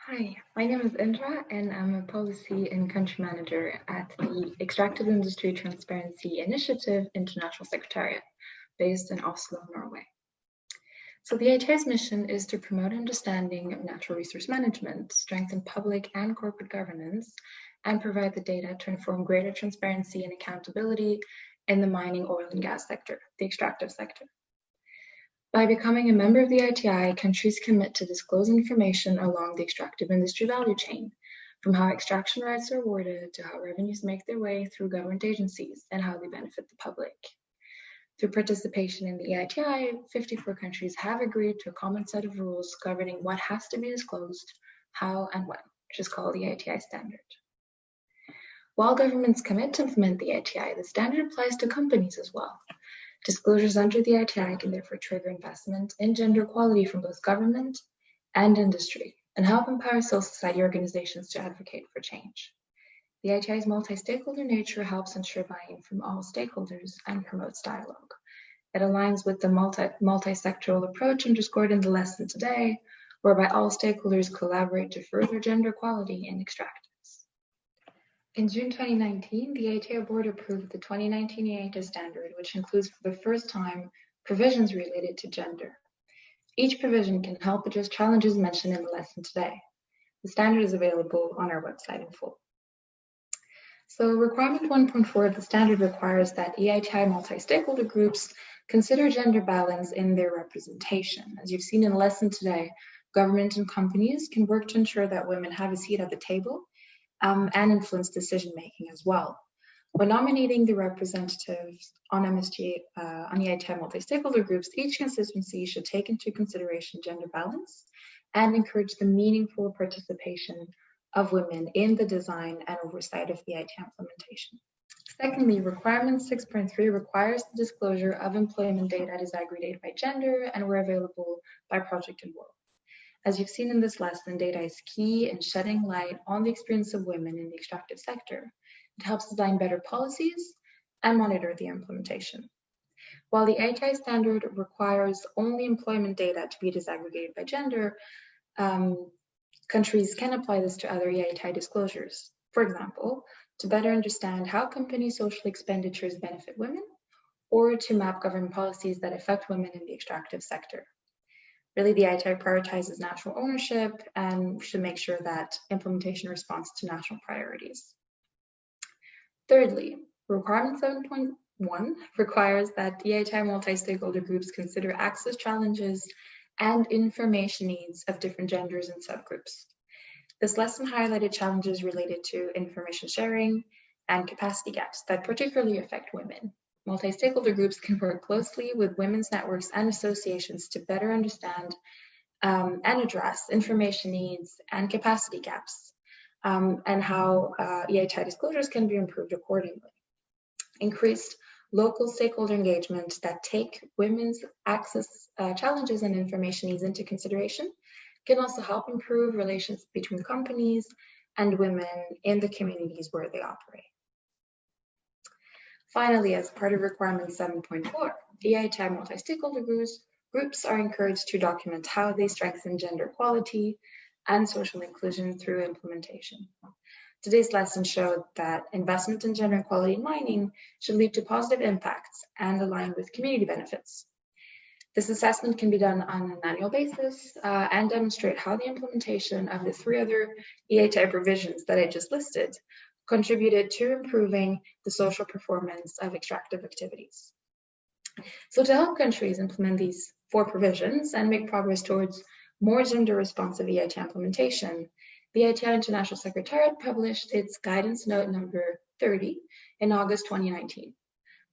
Hi, my name is Indra, and I'm a policy and country manager at the Extractive Industry Transparency Initiative International Secretariat, based in Oslo, Norway. So the EIT's mission is to promote understanding of natural resource management, strengthen public and corporate governance, and provide the data to inform greater transparency and accountability in the mining, oil, and gas sector, the extractive sector. By becoming a member of the ITI, countries commit to disclose information along the extractive industry value chain, from how extraction rights are awarded to how revenues make their way through government agencies and how they benefit the public. Through participation in the EITI, 54 countries have agreed to a common set of rules governing what has to be disclosed, how, and when, which is called the Eiti Standard. While governments commit to implement the EITI, the standard applies to companies as well. Disclosures under the ITI can therefore trigger investment in gender equality from both government and industry and help empower civil society organizations to advocate for change. The ITI's multi-stakeholder nature helps ensure buy-in from all stakeholders and promotes dialogue. It aligns with the multi-sectoral approach underscored in the lesson today, whereby all stakeholders collaborate to further gender equality in extractives. In June 2019, the EITI board approved the 2019 Eiti Standard, which includes for the first time provisions related to gender. Each provision can help address challenges mentioned in the lesson today. The standard is available on our website in full. So requirement 1.4 of the standard requires that EITI multi-stakeholder groups consider gender balance in their representation. As you've seen in the lesson today, government and companies can work to ensure that women have a seat at the table and influence decision-making as well. When nominating the representatives on MSG, on the EITI multi-stakeholder groups, each constituency should take into consideration gender balance and encourage the meaningful participation of women in the design and oversight of the EITI implementation. Secondly, requirement 6.3 requires the disclosure of employment data disaggregated by gender and where available by project and role. As you've seen in this lesson, data is key in shedding light on the experience of women in the extractive sector. It helps design better policies and monitor the implementation. While the Eiti standard requires only employment data to be disaggregated by gender, countries can apply this to other Eiti disclosures. For example, to better understand how company social expenditures benefit women, or to map government policies that affect women in the extractive sector. Really, the EITI prioritizes national ownership and should make sure that implementation responds to national priorities. Thirdly, requirement 7.1 requires that the EITI multi-stakeholder groups consider access challenges and information needs of different genders and subgroups. This lesson highlighted challenges related to information sharing and capacity gaps that particularly affect women. Multi-stakeholder groups can work closely with women's networks and associations to better understand and address information needs and capacity gaps, and how EITI disclosures can be improved accordingly. Increased local stakeholder engagement that take women's access challenges and information needs into consideration can also help improve relations between companies and women in the communities where they operate. Finally, as part of requirement 7.4, EITI multi-stakeholder groups are encouraged to document how they strengthen gender equality and social inclusion through implementation. Today's lesson showed that investment in gender equality in mining should lead to positive impacts and align with community benefits. This assessment can be done on an annual basis and demonstrate how the implementation of the 3 other EITI provisions that I just listed contributed to improving the social performance of extractive activities. So to help countries implement these 4 provisions and make progress towards more gender-responsive EITI implementation, the EITI International Secretariat published its Guidance Note number 30 in August 2019.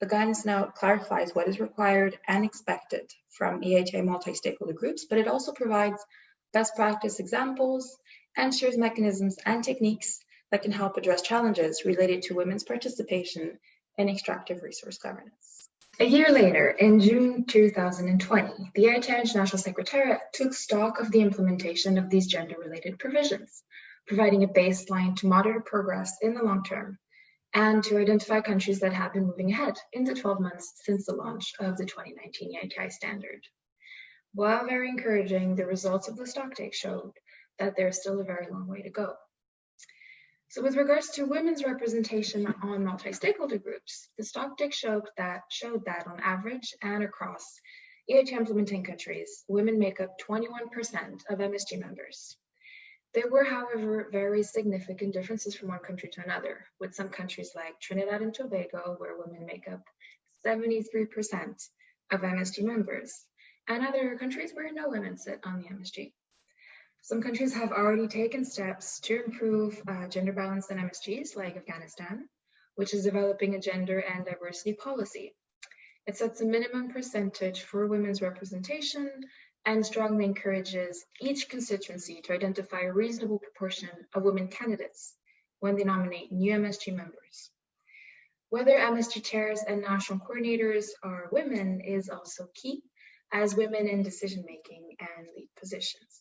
The Guidance Note clarifies what is required and expected from EITI multi-stakeholder groups, but it also provides best practice examples and shares mechanisms and techniques that can help address challenges related to women's participation in extractive resource governance. A year later, in June 2020, the EITI International Secretariat took stock of the implementation of these gender-related provisions, providing a baseline to monitor progress in the long term and to identify countries that have been moving ahead in the 12 months since the launch of the 2019 EITI Standard. While very encouraging, the results of the stocktake showed that there's still a very long way to go. So with regards to women's representation on multi-stakeholder groups, the Stockstick showed that on average and across EIT implementing countries, women make up 21% of MSG members. There were, however, very significant differences from one country to another, with some countries like Trinidad and Tobago, where women make up 73% of MSG members, and other countries where no women sit on the MSG. Some countries have already taken steps to improve gender balance in MSGs, like Afghanistan, which is developing a gender and diversity policy. It sets a minimum percentage for women's representation and strongly encourages each constituency to identify a reasonable proportion of women candidates when they nominate new MSG members. Whether MSG chairs and national coordinators are women is also key, as women in decision-making and lead positions.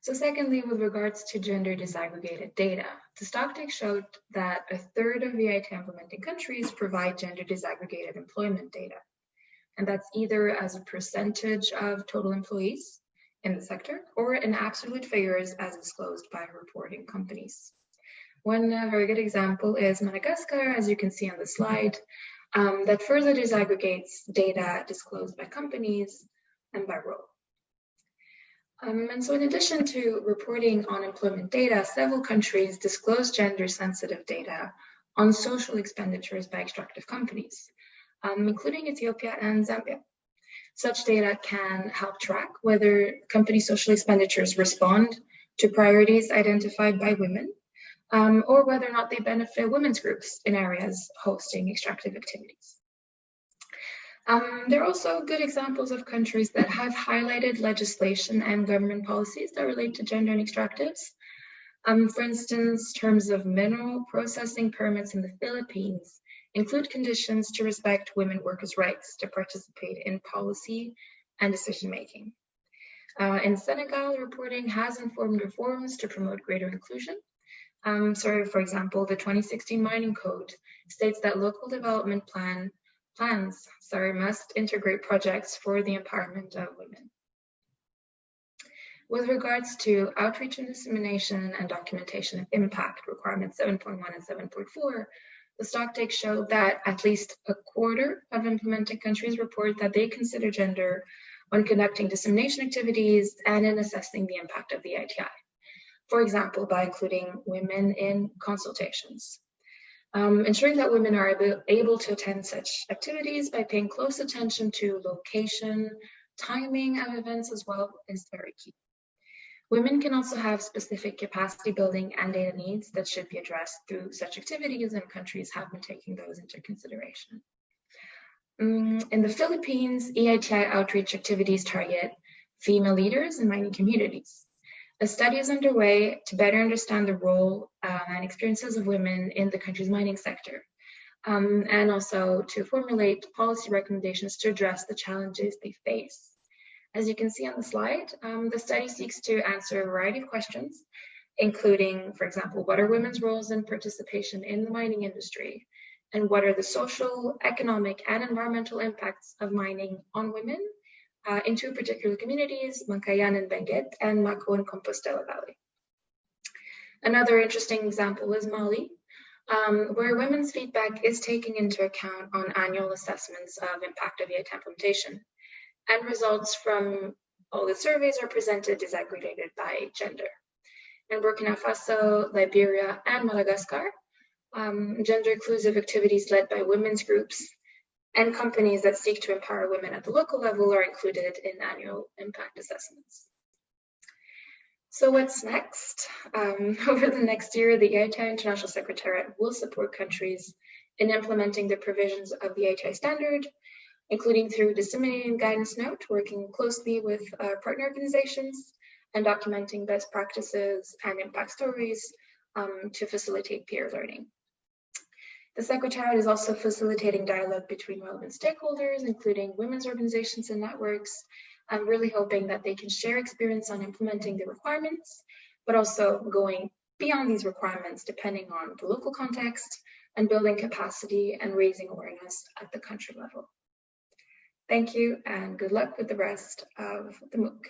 So secondly, with regards to gender disaggregated data, the Stockstick showed that a third of EIT implementing countries provide gender disaggregated employment data. And that's either as a percentage of total employees in the sector or in absolute figures as disclosed by reporting companies. One very good example is Madagascar, as you can see on the slide, that further disaggregates data disclosed by companies and by role. And so in addition to reporting on employment data, several countries disclose gender-sensitive data on social expenditures by extractive companies, including Ethiopia and Zambia. Such data can help track whether company social expenditures respond to priorities identified by women, or whether or not they benefit women's groups in areas hosting extractive activities. There are also good examples of countries that have highlighted legislation and government policies that relate to gender and extractives. For instance, terms of mineral processing permits in the Philippines include conditions to respect women workers' rights to participate in policy and decision-making. In Senegal, reporting has informed reforms to promote greater inclusion. For example, the 2016 Mining Code states that local development plans must integrate projects for the empowerment of women. With regards to outreach and dissemination and documentation of impact requirements 7.1 and 7.4, the Stockstick showed that at least a quarter of implementing countries report that they consider gender when conducting dissemination activities and in assessing the impact of the ITI. For example, by including women in consultations. Ensuring that women are able to attend such activities by paying close attention to location, timing of events as well is very key. Women can also have specific capacity building and data needs that should be addressed through such activities, and countries have been taking those into consideration. In the Philippines, EITI outreach activities target female leaders in mining communities. A study is underway to better understand the role and experiences of women in the country's mining sector, and also to formulate policy recommendations to address the challenges they face. As you can see on the slide, the study seeks to answer a variety of questions, including, for example, what are women's roles and participation in the mining industry, and what are the social, economic, and environmental impacts of mining on women in two particular communities, Mancayan and Benguet, and Mako and Compostela Valley. Another interesting example is Mali, where women's feedback is taken into account on annual assessments of impact of EIT implementation, and results from all the surveys are presented disaggregated by gender. In Burkina Faso, Liberia, and Madagascar, gender-inclusive activities led by women's groups and companies that seek to empower women at the local level are included in annual impact assessments. So what's next? Over the next year, the Eiti International Secretariat will support countries in implementing the provisions of the Eiti Standard, including through disseminating a guidance note, working closely with partner organizations, and documenting best practices and impact stories to facilitate peer learning. The Secretariat is also facilitating dialogue between relevant stakeholders, including women's organizations and networks. I'm really hoping that they can share experience on implementing the requirements, but also going beyond these requirements depending on the local context and building capacity and raising awareness at the country level. Thank you and good luck with the rest of the MOOC.